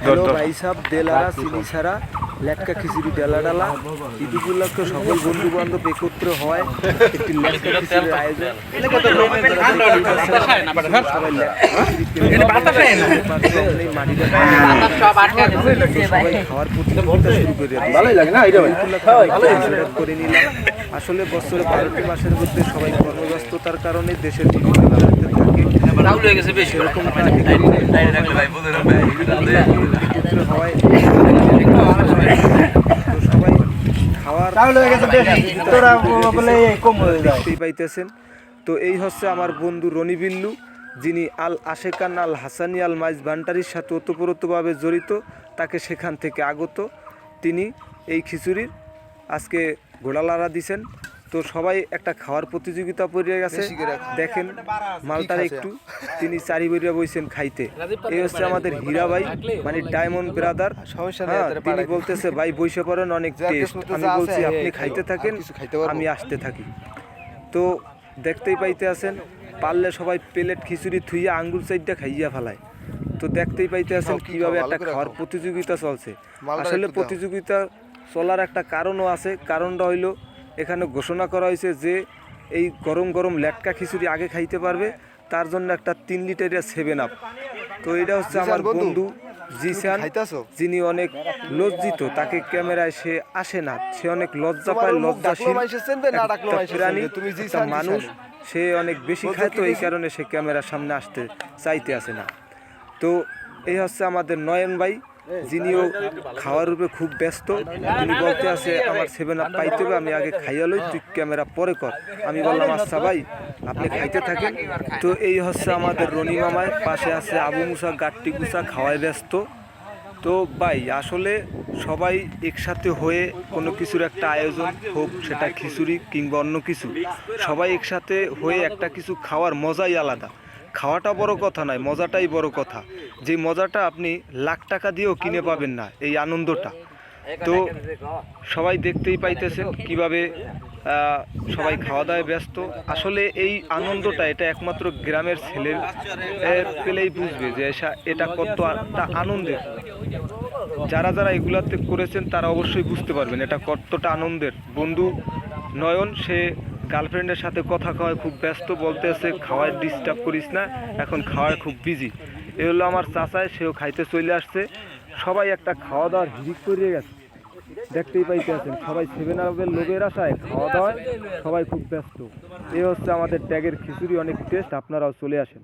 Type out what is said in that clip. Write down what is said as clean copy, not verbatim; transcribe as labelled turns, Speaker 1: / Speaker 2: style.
Speaker 1: Hello ভাই সাহেব, দেলারা চিনি ছাড়া লেটকা খিচুড়ি ডেলা ডালা ঈদ উপলক্ষে সকল বন্ধু বান্ধব একত্র হয় একটি লেটকা খিচুড়ির আয়োজন। সবাই খাওয়ার প্রতিযোগিতা শুরু করে নিলাম। আসলে বছরে 12টি মাসের মধ্যে সবাই কর্মব্যস্ততার কারণে দেশের বিভিন্ন প্রান্তে থাকে, সেরকম হয় সবাই খাওয়ার দেখতেই পাইতেছেন। তো এই হচ্ছে আমার বন্ধু রনি বিল্লু, যিনি আল আশেকান আল হাসানি আল মাইজ ভান্ডারির সাথে ওতপ্রোতভাবে জড়িত, তাকে সেখান থেকে আগত। তিনি এই খিচুড়ির আজকে ঘোড়ালাড়া দিছেন। তো সবাই একটা খাওয়ার প্রতিযোগিতা পড়ে গেছে, দেখেন মালটার একটু তিনি চারি বইরা বইছেন খাইতে। এই হচ্ছে আমাদের হীরা ভাই, মানে ডায়মন্ড ব্রাদার। তিনি বলতেছে ভাই বইসে পড়েন, অনেক টেস্ট। আমি বলছি আপনি খাইতে থাকেন, আমি আসতে থাকি। তো দেখতেই পাইতে আছেন, পারলে সবাই প্লেট খিচুড়ি থুইয়া আঙ্গুল সাইডটা খাইয়া ফেলায়। তো দেখতেই পাইতে আছেন কিভাবে একটা খাওয়ার প্রতিযোগিতা চলছে। আসলে প্রতিযোগিতা চলার একটা কারণও আছে। কারণটা হইলো এখানে ঘোষণা করা হয়েছে যে এই গরম গরম লেটকা খিচুড়ি আগে খাইতে পারবে, তার জন্য একটা 3 লিটারের 7 আপ। তো এটা হচ্ছে আমার বন্ধু জিসান, যিনি অনেক লজ্জিত, তাকে ক্যামেরায় সে আসে না, সে অনেক লজ্জা পায়, লজ্জাশীল প্রাণী, একটা মানুষ। সে অনেক বেশি খায়, তো এই কারণে সে ক্যামেরার সামনে আসতে চাইতে আসে না। তো এই হচ্ছে আমাদের নয়ন ভাই, যিনিও খাওয়ার রূপে খুব ব্যস্ত। তিনি বলতে আছে আমার 7 আপ পাইতে হবে, আমি আগে খাইয়া লই, তুই ক্যামেরা পরে কর। আমি বললাম আচ্ছা ভাই, আপনি খাইতে থাকেন। তো এই হচ্ছে আমাদের রনি মামায়, পাশে আছে আবু মুসা গাট্টি গুসা খাওয়ায় ব্যস্ত। তো ভাই আসলে সবাই একসাথে হয়ে কোনো কিছুর একটা আয়োজন হোক, সেটা খিচুড়ি কিংবা অন্য কিছু, সবাই একসাথে হয়ে একটা কিছু খাওয়ার মজাই আলাদা। খাওয়াটা বড় কথা নয়, মজাটাই বড় কথা। যে মজাটা আপনি লাখ টাকা দিয়েও কিনে পাবেন না, এই আনন্দটা। তো সবাই দেখতেই পাইতেছেন কিভাবে সবাই খাওয়া দাওয়ায় ব্যস্ত। আসলে এই আনন্দটা এটা একমাত্র গ্রামের ছেলে পেলেই বুঝবে যে এটা কত একটা আনন্দের। যারা যারা এগুলাতে করেছেন তারা অবশ্যই বুঝতে পারবেন এটা কতটা আনন্দের। বন্ধু নয়ন, সে গার্লফ্রেন্ডের সাথে কথা কওয়ায় খুব ব্যস্ত, বলতেছে খাওয়ায় ডিস্টার্ব করিস না, এখন খাওয়ায় খুব বিজি। এ হলো আমার চাচায়, সেও খাইতে চলে আসছে। সবাই একটা খাওয়া দাওয়ার হিড়িক করে গেছে, দেখতেই পাইতে আছেন। সবাই 7 আপের লোভের আশায় খাওয়া দাওয়ায় সবাই খুব ব্যস্ত। এই হচ্ছে আমাদের ট্যাগের খিচুড়ি, অনেক টেস্ট, আপনারাও চলে আসেন।